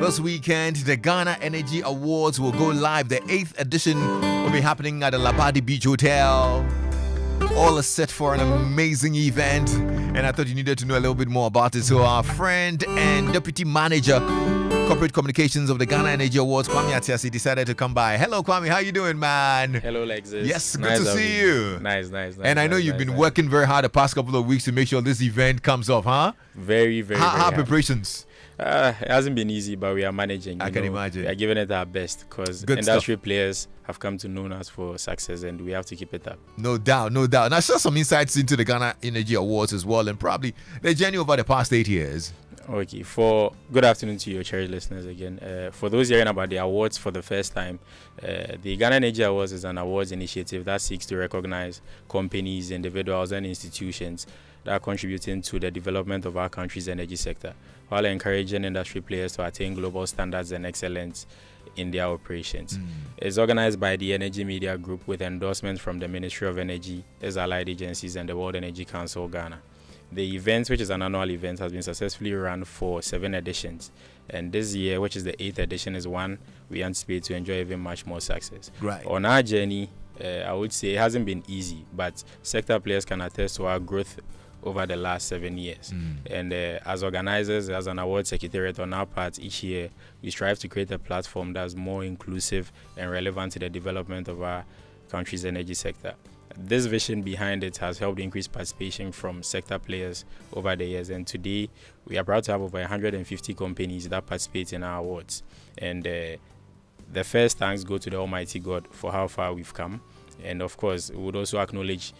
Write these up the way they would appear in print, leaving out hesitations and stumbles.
This weekend, the Ghana Energy Awards will go live. The 8th edition will be happening at the Labadi Beach Hotel. All is set for an amazing event, and I thought you needed to know a little bit more about it. So our friend and Deputy Manager, Corporate Communications of the Ghana Energy Awards, Kwame Atiase, decided to come by. Hello, Kwame. How you doing, man? Hello, Lexis. Yes, good to see you. Nice. And I know you've been working very hard the past couple of weeks to make sure this event comes off, huh? Very How preparations? It hasn't been easy, but we are managing. I can imagine. We are giving it our best because industry players have come to know us for success, and we have to keep it up. No doubt. And I saw some insights into the Ghana Energy Awards as well, and probably the journey over the past 8 years. Okay, good afternoon to your cherished listeners again. For those hearing about the awards for the first time, the Ghana Energy Awards is an awards initiative that seeks to recognize companies, individuals, and institutions that are contributing to the development of our country's energy sector, while encouraging industry players to attain global standards and excellence in their operations. It's organized by the Energy Media Group with endorsements from the Ministry of Energy, its allied agencies, and the World Energy Council Ghana. The event, which is an annual event, has been successfully run for 7 editions. And this year, which is the 8th edition, is one we anticipate to enjoy even much more success. Right. On our journey, I would say it hasn't been easy, but sector players can attest to our growth over the last 7 years. And as organizers, as an award secretariat on our part, each year we strive to create a platform that's more inclusive and relevant to the development of our country's energy sector. This vision behind it has helped increase participation from sector players over the years, and today we are proud to have over 150 companies that participate in our awards. And the first thanks go to the Almighty God for how far we've come. And of course, we would also acknowledge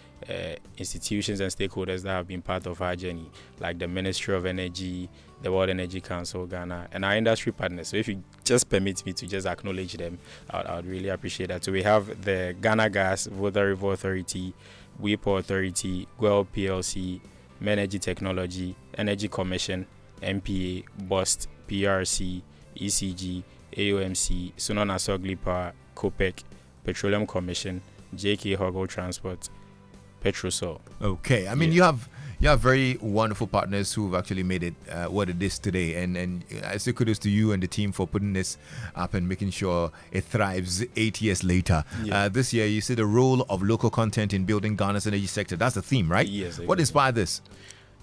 institutions and stakeholders that have been part of our journey, like the Ministry of Energy, the World Energy Council Ghana, and our industry partners. So if you just permit me to just acknowledge them, I would really appreciate that. So we have the Ghana Gas, Volta River Authority, WIPO Authority, GWEL PLC, Menergy Technology, Energy Commission, MPA, BOST, PRC, ECG, AOMC, Sunon Asogli Power, COPEC, Petroleum Commission, JK Hoggle Transport, Petrosol. Okay, I mean, you have very wonderful partners who've actually made it what it is today, and I say kudos to you and the team for putting this up and making sure it thrives 8 years later. This year, you see the role of local content in building Ghana's energy sector. That's the theme, right? Yes. Exactly. What inspired this?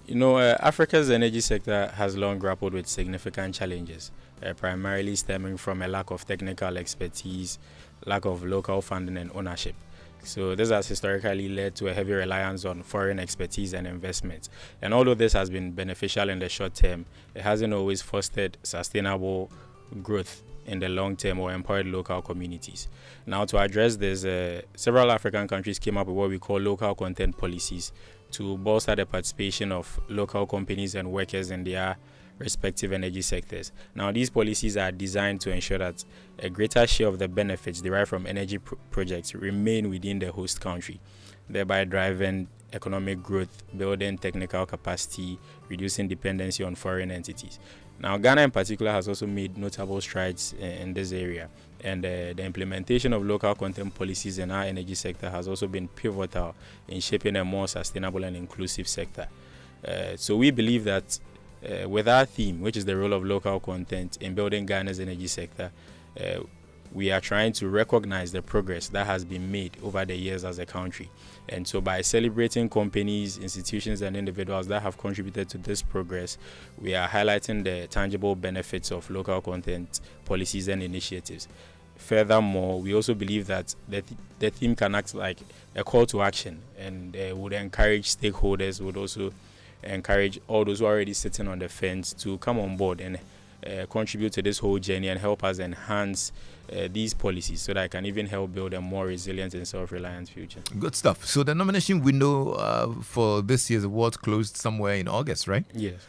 Africa's energy sector has long grappled with significant challenges, primarily stemming from a lack of technical expertise, lack of local funding and ownership. So this has historically led to a heavy reliance on foreign expertise and investment. And although this has been beneficial in the short term, it hasn't always fostered sustainable growth in the long term or empowered local communities. Now, to address this, several African countries came up with what we call local content policies to bolster the participation of local companies and workers in their respective energy sectors. Now, these policies are designed to ensure that a greater share of the benefits derived from energy projects remain within the host country, thereby driving economic growth, building technical capacity, reducing dependency on foreign entities. Now, Ghana in particular has also made notable strides in this area, and the implementation of local content policies in our energy sector has also been pivotal in shaping a more sustainable and inclusive sector. So we believe that with our theme, which is the role of local content in building Ghana's energy sector, we are trying to recognize the progress that has been made over the years as a country. And so by celebrating companies, institutions, and individuals that have contributed to this progress, we are highlighting the tangible benefits of local content policies and initiatives. Furthermore, we also believe that the theme can act like a call to action and would encourage stakeholders, would also encourage all those who are already sitting on the fence to come on board and contribute to this whole journey and help us enhance these policies so that I can even help build a more resilient and self-reliant future. Good stuff. So the nomination window for this year's awards closed somewhere in August, right? Yes.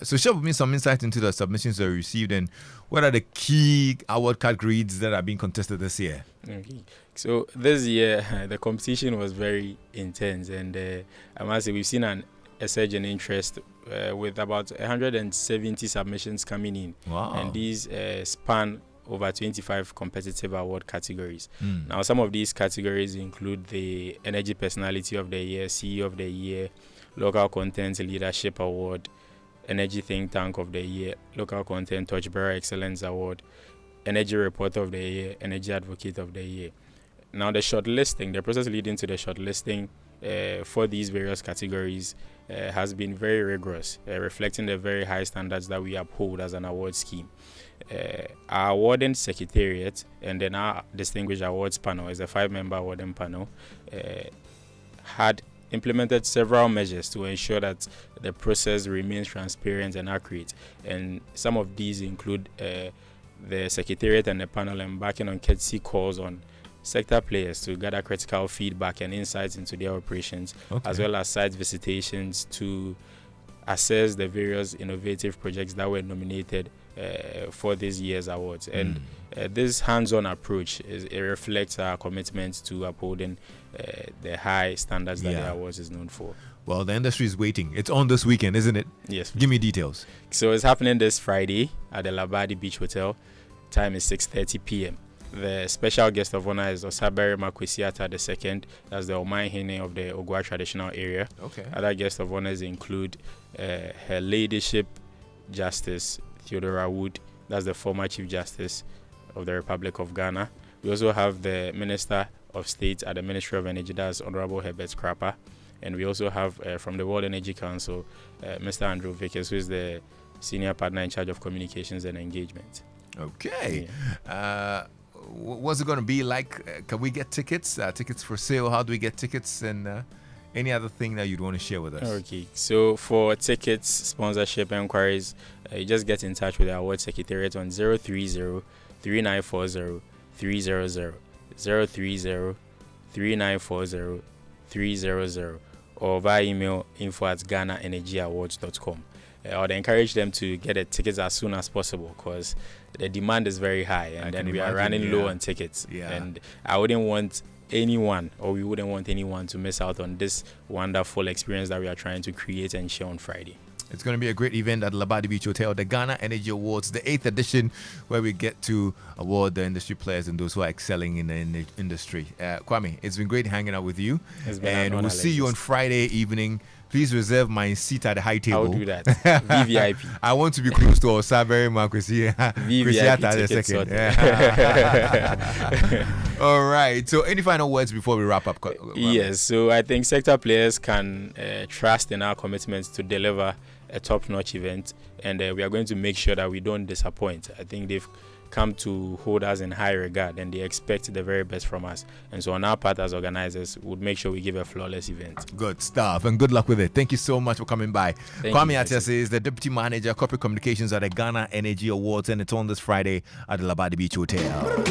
So share with me some insight into the submissions that you received and what are the key award categories that are being contested this year? Okay. So this year, the competition was very intense, and I must say we've seen a surge in interest with about 170 submissions coming in. Wow. And these span over 25 competitive award categories. Now, some of these categories include the Energy Personality of the Year, CEO of the Year, Local Content Leadership Award, Energy Think Tank of the Year, Local Content Torchbearer Excellence Award, Energy Reporter of the Year, Energy Advocate of the Year. Now the process leading to the shortlisting for these various categories has been very rigorous, reflecting the very high standards that we uphold as an award scheme. Our awarding secretariat and then our distinguished awards panel is a 5-member awarding panel, had implemented several measures to ensure that the process remains transparent and accurate, and some of these include the secretariat and the panel embarking on courtesy calls on sector players to gather critical feedback and insights into their operations, as well as site visitations to assess the various innovative projects that were nominated for this year's awards. And this hands-on approach reflects our commitment to upholding the high standards that the awards is known for. Well, the industry is waiting. It's on this weekend, isn't it? Yes. Give me details. So it's happening this Friday at the Labadi Beach Hotel. Time is 6:30 p.m. The special guest of honor is Osabere Makwesiata II. That's the Omanhene of the Ogwa traditional area. Okay. Other guest of honors include Her Ladyship Justice Theodora Wood. That's the former Chief Justice of the Republic of Ghana. We also have the Minister of State at the Ministry of Energy, that's Honorable Herbert Krapa. And we also have from the World Energy Council, Mr. Andrew Vickers, who is the Senior Partner in charge of Communications and Engagement. Okay. Yeah. What's it going to be like? Can we get tickets? Tickets for sale? How do we get tickets? And any other thing that you'd want to share with us? Okay. So for tickets, sponsorship inquiries, you just get in touch with our award secretariat on 030-3940-300, 030-3940-300, or via email info@GhanaEnergyAwards.com. I would encourage them to get the tickets as soon as possible because the demand is very high, and then we are running low on tickets. Yeah. And I wouldn't want anyone, or we wouldn't want anyone, to miss out on this wonderful experience that we are trying to create and share on Friday. It's going to be a great event at Labadi Beach Hotel, the Ghana Energy Awards, the 8th edition, where we get to award the industry players and those who are excelling in the industry. Kwame, it's been great hanging out with you. And we'll see you on Friday evening. Please reserve my seat at the high table. I'll do that. VVIP. I want to be close to Osabere Makwesi. VVIP ticket. All right. So any final words before we wrap up? Yes. So I think sector players can trust in our commitment to deliver a top-notch event, and we are going to make sure that we don't disappoint. I think they've come to hold us in high regard, and they expect the very best from us. And so on our part as organizers, we'll make sure we give a flawless event. Good stuff, and good luck with it. Thank you so much for coming by. Kwame Atiase is the Deputy Manager, Corporate Communications at the Ghana Energy Awards, and it's on this Friday at the Labadi Beach Hotel.